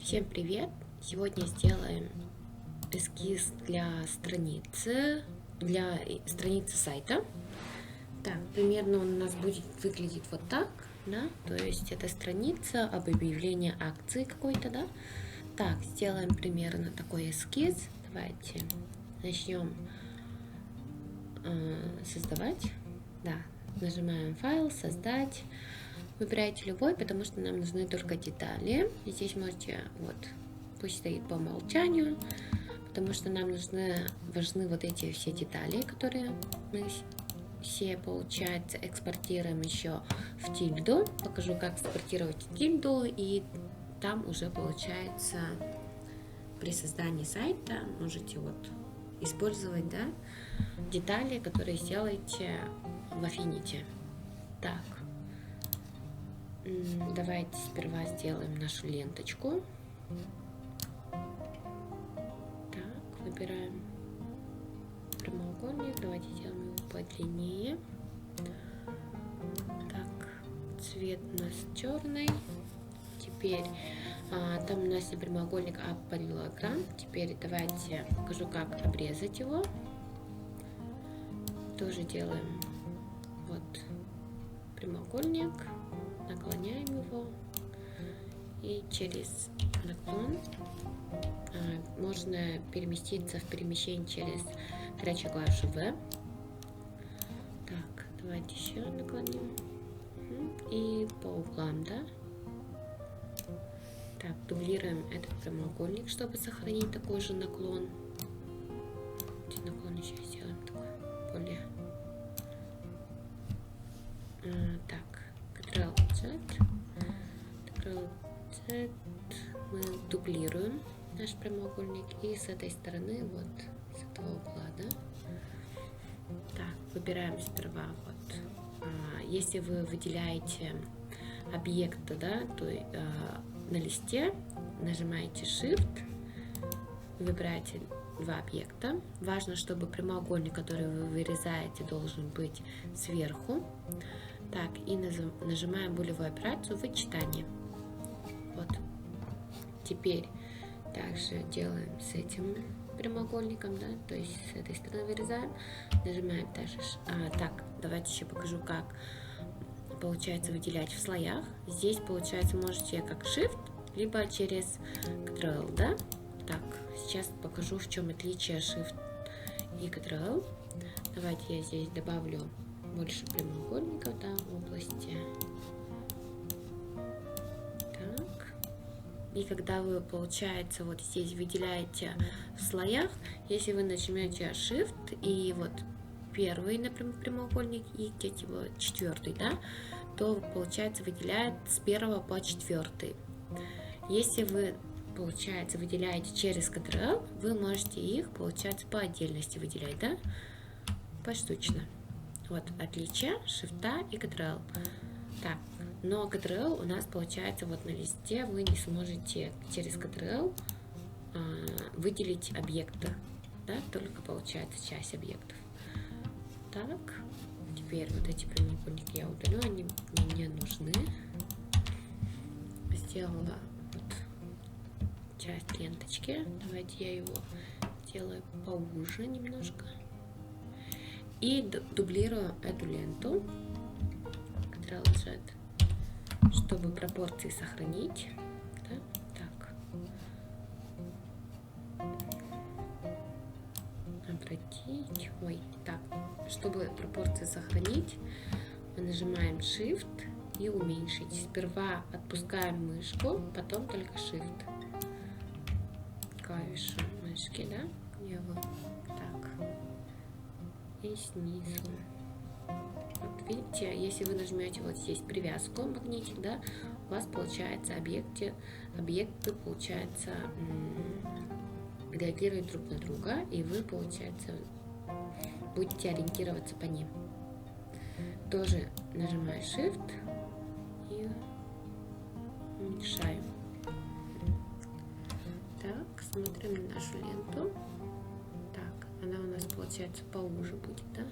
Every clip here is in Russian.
Всем привет! Сегодня сделаем эскиз для страницы сайта. Так, примерно он у нас будет выглядеть вот так, да, то есть это страница об объявлении акции какой-то, да. Так, сделаем примерно такой эскиз. Давайте начнем создавать. Да, нажимаем файл, создать. Выбирайте любой, потому что нам нужны только детали. И здесь можете, вот, пусть стоит по умолчанию, потому что нам важны вот эти все детали, которые мы все, получается, экспортируем еще в тильду. Покажу, как экспортировать тильду, и там уже, получается, при создании сайта можете вот использовать, да, детали, которые сделаете в Affinity. Так. Давайте сперва сделаем нашу ленточку. Так, выбираем прямоугольник. Давайте сделаем его подлиннее. Так, цвет у нас черный. Теперь там у нас не прямоугольник, а параллелограмм. Теперь давайте покажу, как обрезать его. Тоже делаем вот прямоугольник. Наклоняем его, и через наклон можно переместиться в перемещение через горячую клавишу V. Так, давайте еще наклоним. И по углам, да. Так, дублируем этот прямоугольник, чтобы сохранить такой же наклон. Наклон еще сделаем такой более. Так. Ctrl-Z, мы дублируем наш прямоугольник, и с этой стороны, вот с этого угла, да. Так, выбираем сперва вот, если вы выделяете объекты, да, то на листе нажимаете Shift, выбираете два объекта. Важно, чтобы прямоугольник, который вы вырезаете, должен быть сверху. Так, и нажимаем булевую операцию вычитания. Вот. Теперь также делаем с этим прямоугольником, да, то есть с этой стороны вырезаем, нажимаем также. Так, давайте еще покажу, как получается выделять в слоях. Здесь, получается, можете как Shift, либо через Ctrl, да. Так, сейчас покажу, в чем отличие Shift и Ctrl. Давайте я здесь добавлю больше прямоугольников, да, в области. Так. И когда вы, получается, вот здесь выделяете в слоях, если вы нажмете Shift и вот первый, например, прямоугольник и вот четвертый, да, то, получается, выделяет с 1 по 4. Если вы, получается, выделяете через Ctrl, вы можете их, получается, по отдельности выделять, да, поштучно. Вот отличие Shift и Ctrl. Так, но Ctrl у нас, получается, вот на листе вы не сможете через Ctrl выделить объекты, да, только, получается, часть объектов. Так, теперь вот эти прямоугольники я удалю, они мне не нужны. Сделала вот часть ленточки. Давайте я его сделаю поуже немножко. И дублирую эту ленту, Ctrl-Z, чтобы пропорции сохранить. Да? Так. Обратить. Ой, так. Чтобы пропорции сохранить, мы нажимаем Shift и уменьшить. Сперва отпускаем мышку, потом только Shift. Клавишу мышки, да? Так. И снизу. Вот видите, если вы нажмете вот здесь привязку, магнитик, да, у вас получается объекты, получается, реагируют друг на друга, и вы, получается, будете ориентироваться по ним. Тоже нажимаю Shift и уменьшаю. Так, смотрим на нашу ленту. Так, она у нас, получается, поуже будет, да?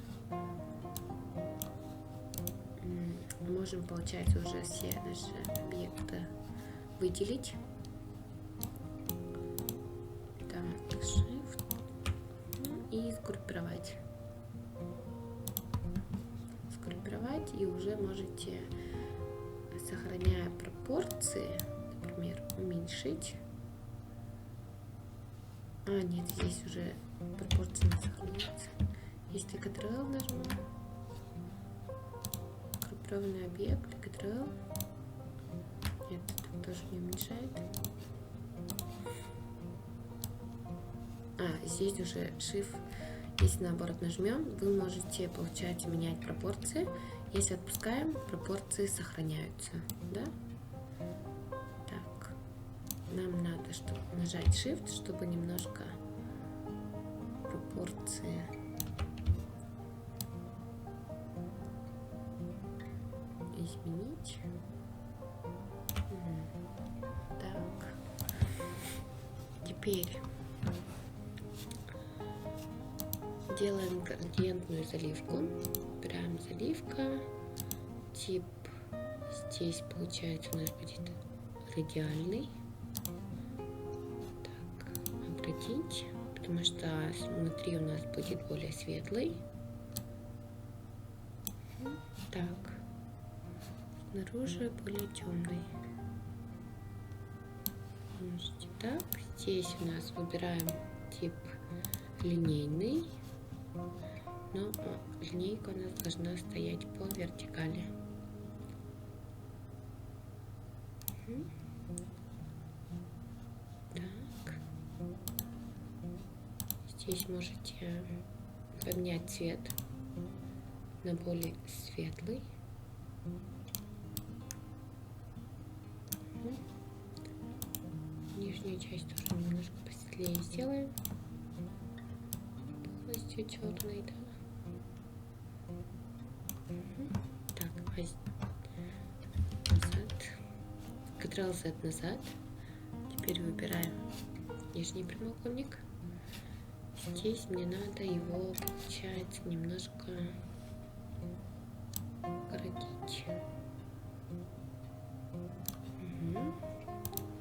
Можем, получается, уже все наши объекты выделить. Shift и сгруппировать. Сгруппировать, и уже можете, сохраняя пропорции, например, уменьшить. Нет, здесь уже пропорции не сохраняются. Если Ctrl нажму, группированный объект, Ctrl, нет, это тоже не уменьшает. Здесь уже Shift, если наоборот нажмем, вы можете, получается, менять пропорции. Если отпускаем, пропорции сохраняются, да? Так, нам надо, чтобы нажать Shift, чтобы немножко пропорции изменить. Так, теперь делаем градиентную заливку. Выбираем заливка. Тип здесь получается у нас будет радиальный. Так, обратить, потому что внутри у нас будет более светлый. Так, снаружи более темный. Можете так. Здесь у нас выбираем тип линейный, но линейка у нас должна стоять по вертикали. Так. Здесь можете поменять цвет на более светлый. Нижнюю часть тоже немножко посветлее сделаем. Полностью черный, да. Так, назад. Ctrl-Z назад. Теперь выбираем нижний прямоугольник. Здесь мне надо его, получается, немножко укоротить.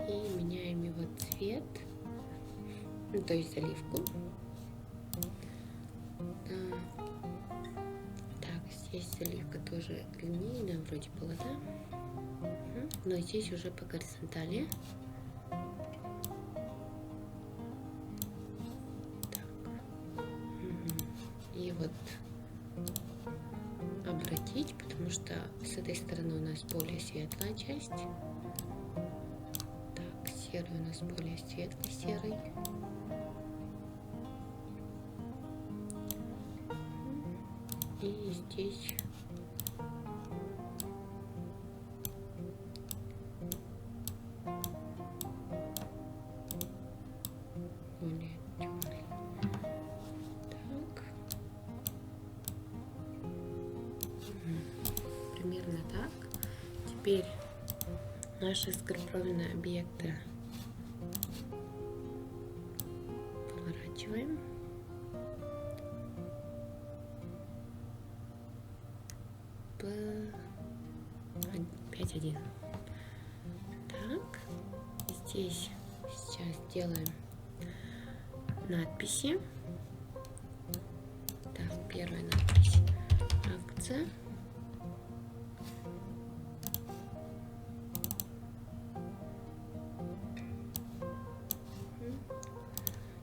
И меняем его цвет, то есть заливку. Так, здесь заливка тоже линейная вроде была, да? Но здесь уже по горизонтали. Так. И вот обратить, потому что с этой стороны у нас более светлая часть. Так, серый у нас более светлый серый. И здесь более темный. Так. Примерно так. Теперь наши сгруппированные объекты поворачиваем. P5.1. Так, здесь сейчас делаем надписи. Так, первая надпись акция.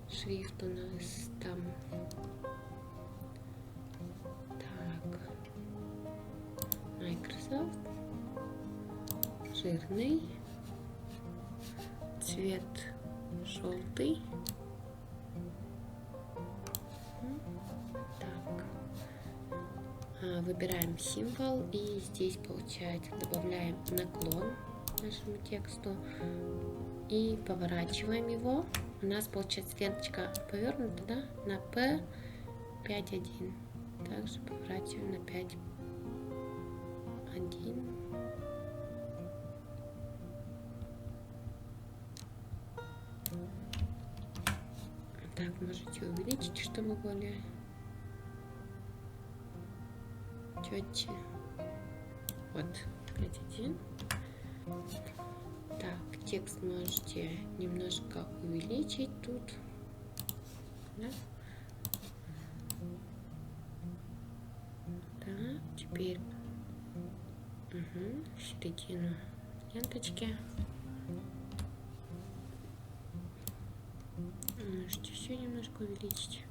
Шрифт у нас там. Так, Microsoft. Жирный. Цвет желтый. Так. Выбираем символ и здесь получается добавляем наклон нашему тексту и поворачиваем его. У нас получается ленточка повернута, да, на P5.1. Также поворачиваем на 5.1. Так, можете увеличить, чтобы более четче. Вот, 5.1. Так, текст можете немножко увеличить тут. Да? Так, теперь середину ленточки. Можете еще немножко увеличить.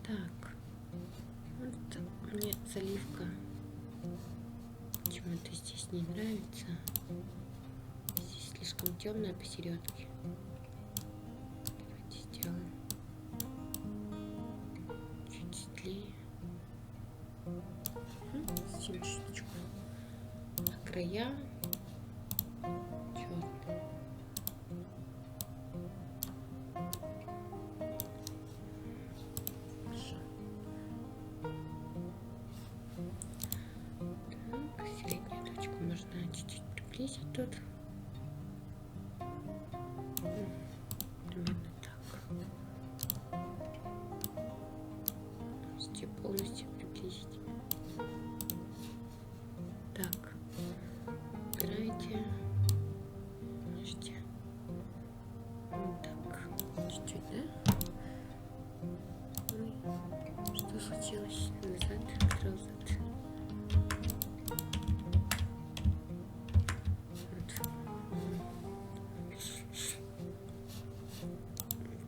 Так, вот мне заливка почему-то здесь не нравится. Здесь слишком темная посередке. Давайте сделаем чуть светлее. Чуть-чуть. А края черные. Хорошо. Так, среднюю точку можно чуть-чуть приблизить тут. Примерно так. Можете полностью приблизить. Так, убираете. Можете. Вот так. Чуть-чуть, да? Ой, что случилось? Назад, назад.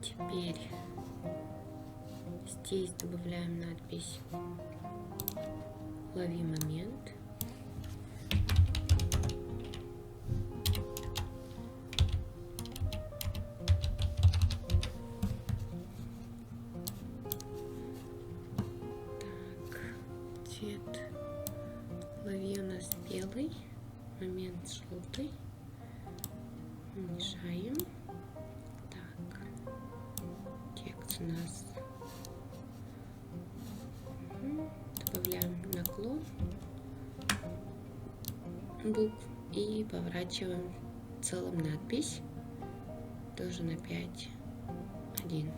Теперь здесь добавляем надпись «Лови момент». Так, цвет «Лови» у нас белый, момент желтый. Мешаем. Так, текст у нас. Добавляем наклон букв и поворачиваем целым надпись. Тоже на 5:1.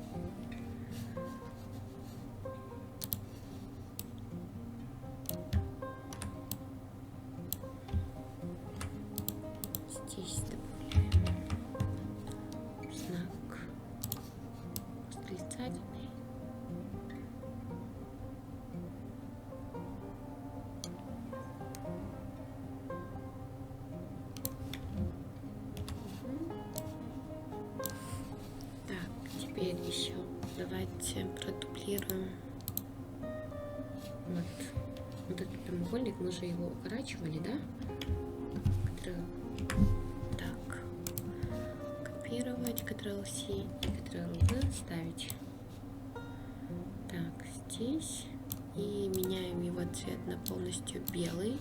Здесь добавляем знак восклицательный. Так, теперь еще давайте продублируем вот этот прямоугольник. Мы же его укорачивали, да? Так, копировать, Ctrl-C и Ctrl-V, ставить. Так, здесь. И меняем его цвет на полностью белый.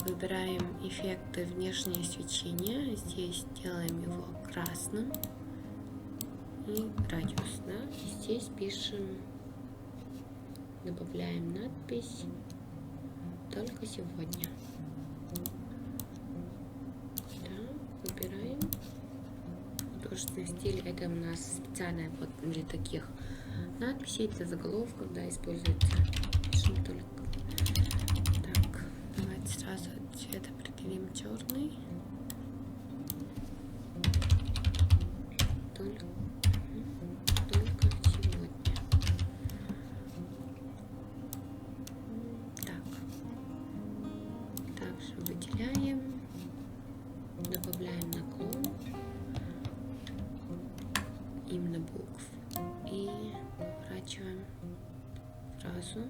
Выбираем эффекты внешнее свечение. Здесь делаем его красным. И радиус, да? Здесь пишем, добавляем надпись «Только сегодня». Выбираем художественный стиль. Это у нас специально вот для таких надписей, для заголовков, да, используется. Пишем только. Так, давайте сразу цвет определим черный. Только сегодня. Так. Также выделяем. Добавляем наклон именно букв и поворачиваем фразу.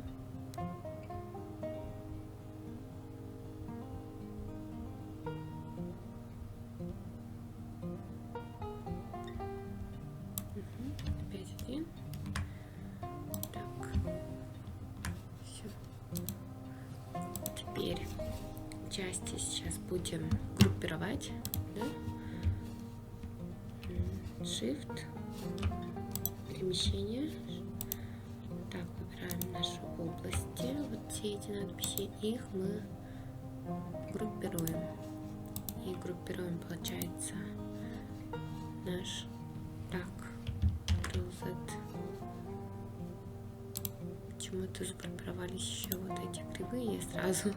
Опять один. Так, все. Теперь части сейчас будем группировать, да? Shift, перемещение. Так, выбираем наши области, вот все эти надписи, их мы группируем. И группируем, получается, наш так, Ctrl-Z. Почему-то сгруппировались еще вот эти кривые сразу.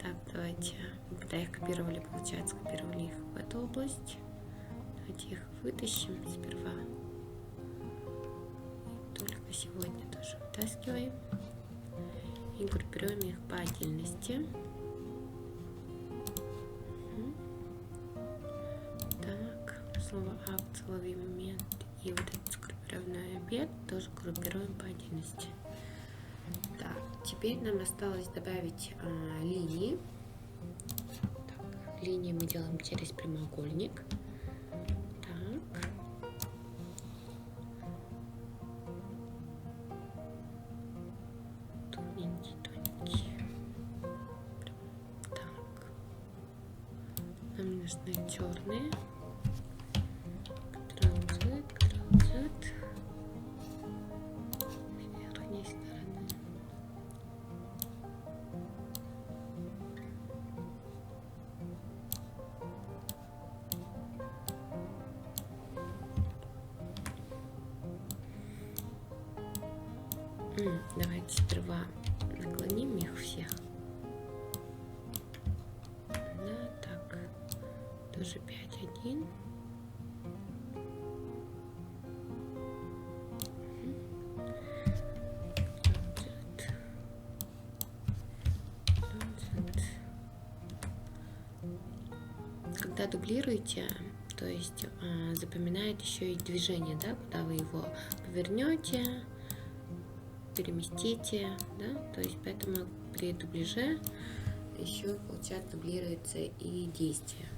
Так, давайте, когда их копировали, получается, копировали их в эту область. Давайте их вытащим сперва. И только сегодня тоже вытаскиваем. И группируем их по отдельности. Так, слово акт, целевой момент и вот этот сгруппированный объект тоже группируем по отдельности. Так, теперь нам осталось добавить линии. Так, линии мы делаем через прямоугольник. Так. Тоненький, тоненький. Так. Нам нужны черные. Ctrl-Z. Верхней стороны. Давайте сперва наклоним их всех. Да, так. Тоже 5-1. Когда дублируете, то есть запоминает еще и движение, да, куда вы его повернете, переместите, да, то есть поэтому при дубляже еще, получается, дублируется и действие.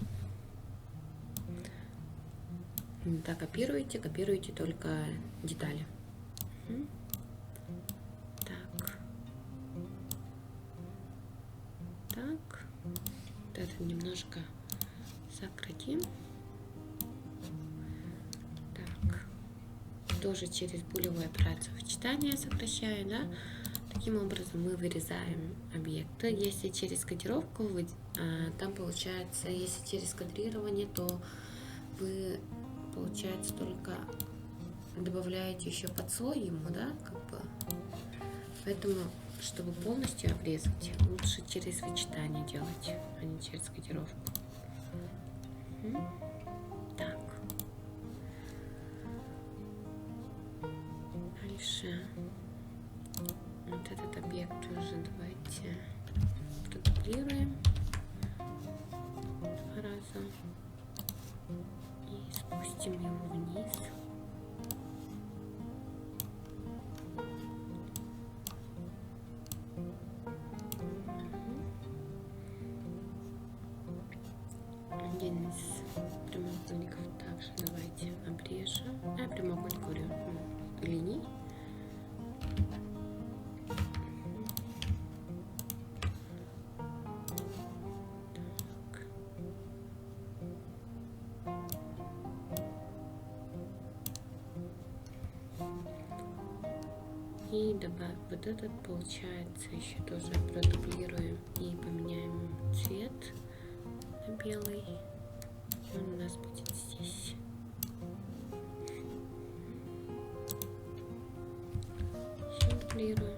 Так, копируете только детали. Так. Так. Вот это немножко сократим. Так. Тоже через булевую операцию вычитания сокращаю, да. Таким образом мы вырезаем объекты. Если через кодировку, там получается, если через кадрирование, то вы, получается, только добавляете еще под слой ему, да, как бы. Поэтому, чтобы полностью обрезать, лучше через вычитание делать, а не через кодировку. Так. Дальше. Вот этот объект уже давайте продублируем 2 раза и спустим его вниз. Один из прямоугольников также давайте обрежем. Прямоугольник, говорю, линий. И добавим вот этот, получается, еще тоже продублируем и поменяем цвет на белый. Он у нас будет здесь. Еще дублируем.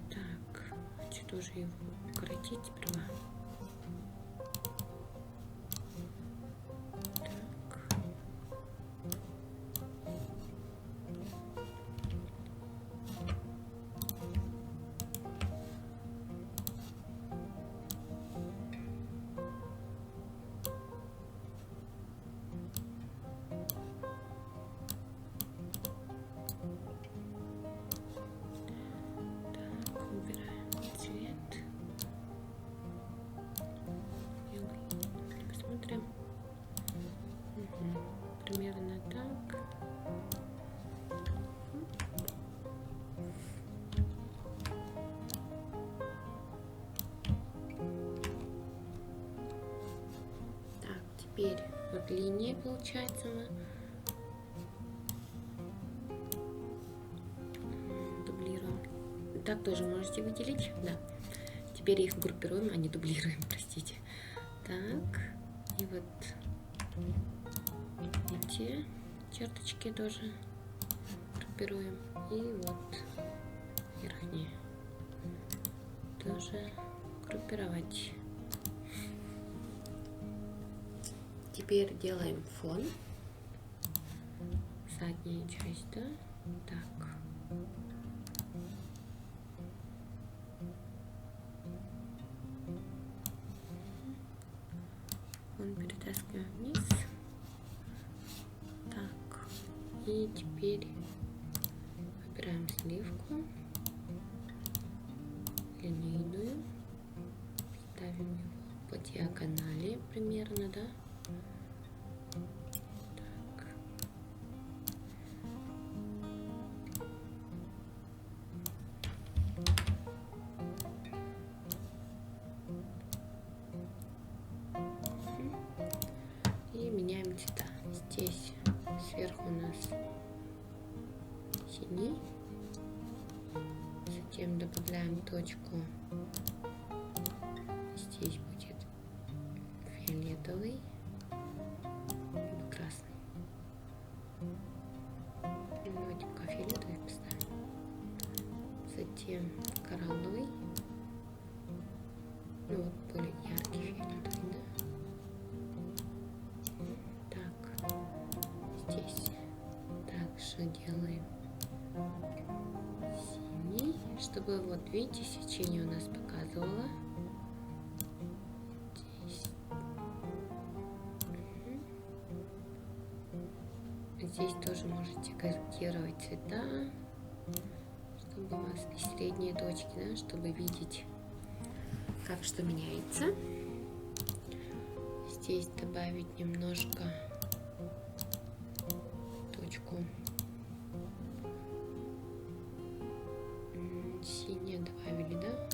Так, хочу тоже его укоротить сперва. Примерно так. Так, теперь вот линии, получается, мы дублируем. Так тоже можете выделить, да. Теперь их группируем, а не дублируем, простите. Так, и вот эти черточки тоже группируем. И вот верхние тоже группировать. Теперь делаем фон, задняя часть, да, так. Фон перетаскиваем вниз, так, и теперь выбираем сливку, линейную, ставим его по диагонали примерно, да. Так. И меняем цвета. Здесь сверху у нас синий, затем добавляем точку, здесь будет фиолетовый, либо красный. Немного фиолетовый поставим. Затем коралловый, ну вот более яркий фиолетовый, да? Так, здесь также делаем синий, чтобы вот видите, сечение у нас показывало. Здесь тоже можете корректировать цвета, чтобы у вас и средние точки, да, чтобы видеть, как что меняется. Здесь добавить немножко точку синее добавили, да,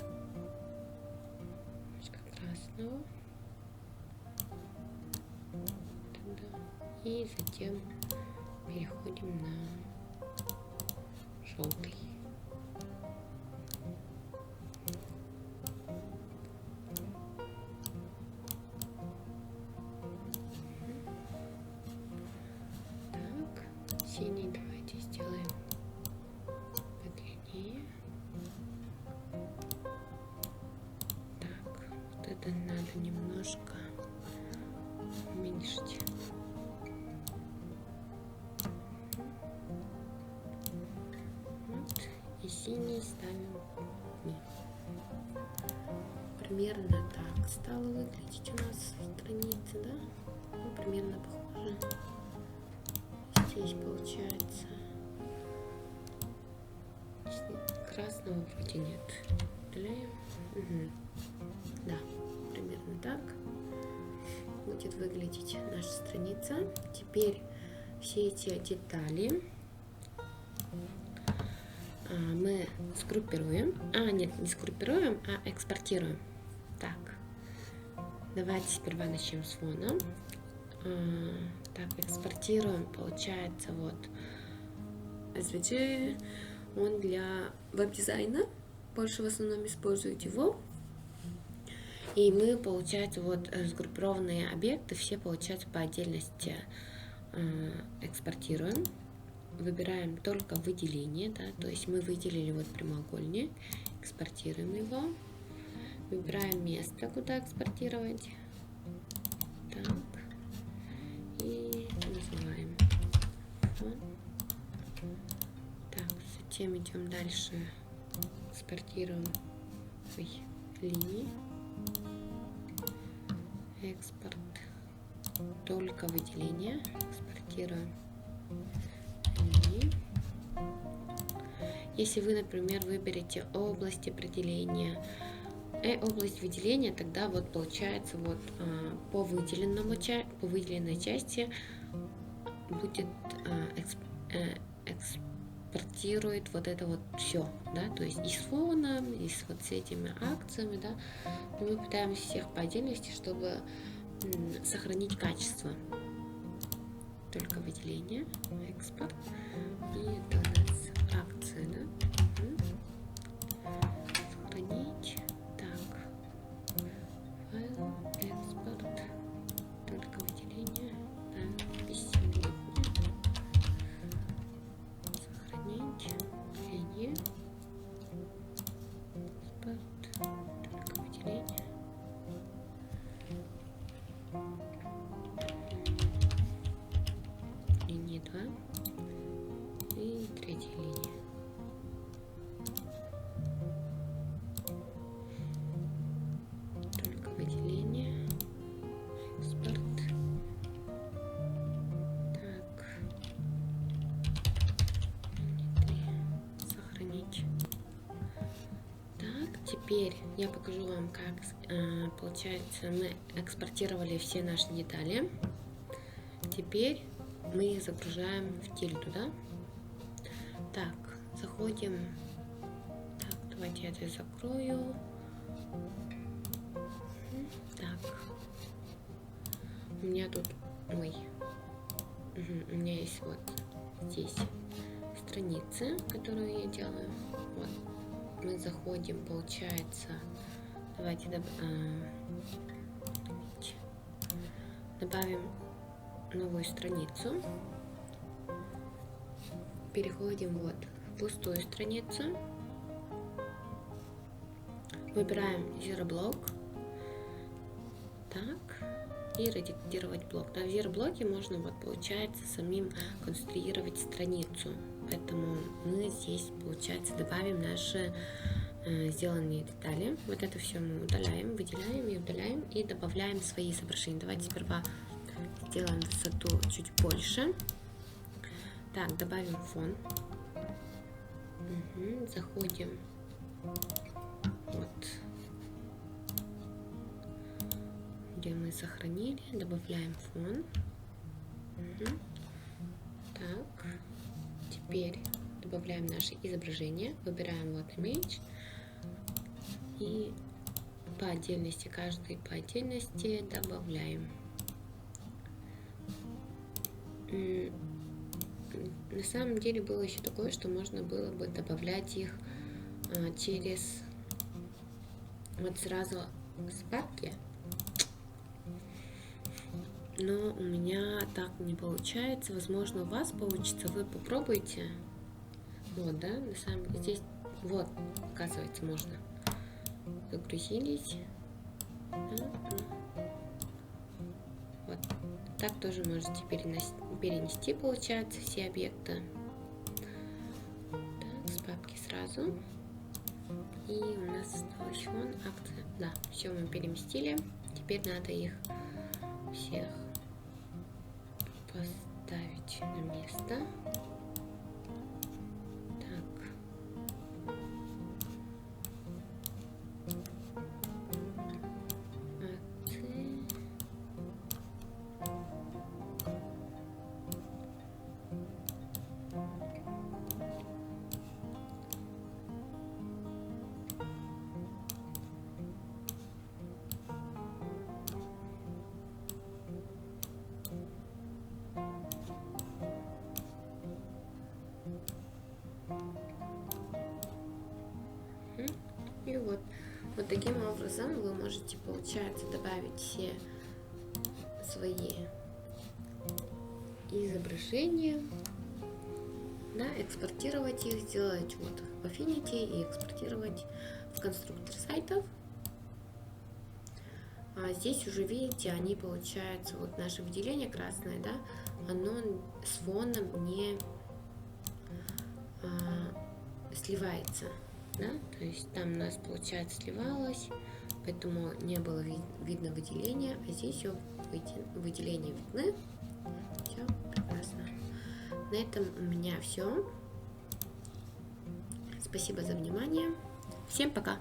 немножко красного. И затем переходим на желтый. Так, синий давайте сделаем подлиннее. Так, вот это надо немножко уменьшить. И синий ставим. Примерно так стало выглядеть у нас страница, да? Ну, примерно похоже. Здесь получается красного вроде нет. Удаляем. Угу. Да, примерно так будет выглядеть наша страница. Теперь все эти детали мы сгруппируем, нет, не сгруппируем, а экспортируем. Так, давайте сперва начнем с фона. Так, экспортируем, получается, вот SVG, он для веб-дизайна, больше в основном используют его. И мы, получается, вот сгруппированные объекты, все, получается, по отдельности экспортируем. Выбираем только выделение, да, то есть мы выделили вот прямоугольник, экспортируем его, выбираем место, куда экспортировать, так, и называем фон. Так, затем идем дальше, экспортируем линии, экспорт, только выделение, экспортируем. Если вы, например, выберете область определения, область выделения, тогда вот получается вот по выделенной части будет экспортирует вот это вот все, да, то есть и с фоном, и с вот с этими акциями, да, но мы пытаемся всех по отдельности, чтобы сохранить качество. Только выделение, экспорт, и это у нас акции, да? Сохранить, так, файл, экспорт, только выделение, да, бессимметрия, сохранить, выделение, теперь я покажу вам, как получается мы экспортировали все наши детали. Теперь мы их загружаем в тильду, да? Так, заходим. Так, давайте я это закрою. Так, у меня тут, ой, у меня есть вот здесь страницы, которые я делаю. Вот, мы заходим, получается, давайте добавим новую страницу. Переходим вот в пустую страницу. Выбираем Zero блок. Так. И редактировать блок. Да, в Zero блоке можно вот получается самим конструировать страницу. Поэтому мы здесь получается добавим наши сделанные детали. Вот это все мы удаляем, выделяем и удаляем. И добавляем свои изображения. Давайте сперва сделаем высоту чуть больше. Так, добавим фон. Заходим вот, где мы сохранили, добавляем фон. Так, теперь добавляем наше изображение, выбираем вот Image и по отдельности, каждый по отдельности добавляем. На самом деле было еще такое, что можно было бы добавлять их через вот сразу с папки, но у меня так не получается. Возможно, у вас получится, вы попробуйте. Вот, да, на самом деле здесь вот, оказывается, можно. Загрузились. Вот. Так тоже можете перенести, получается, все объекты. Так, с папки сразу. И у нас осталось фон, акция. Да, все мы переместили. Теперь надо их всех поставить на место. И вот таким образом вы можете, получается, добавить все свои изображения, да, экспортировать их, сделать вот в Affinity и экспортировать в конструктор сайтов. А здесь уже видите, они, получается, вот наше выделение красное, да, оно с фоном не сливается. Да? То есть там у нас, получается, сливалось, поэтому не было видно выделения, а здесь все выделения видны. Все прекрасно. На этом у меня все. Спасибо за внимание. Всем пока!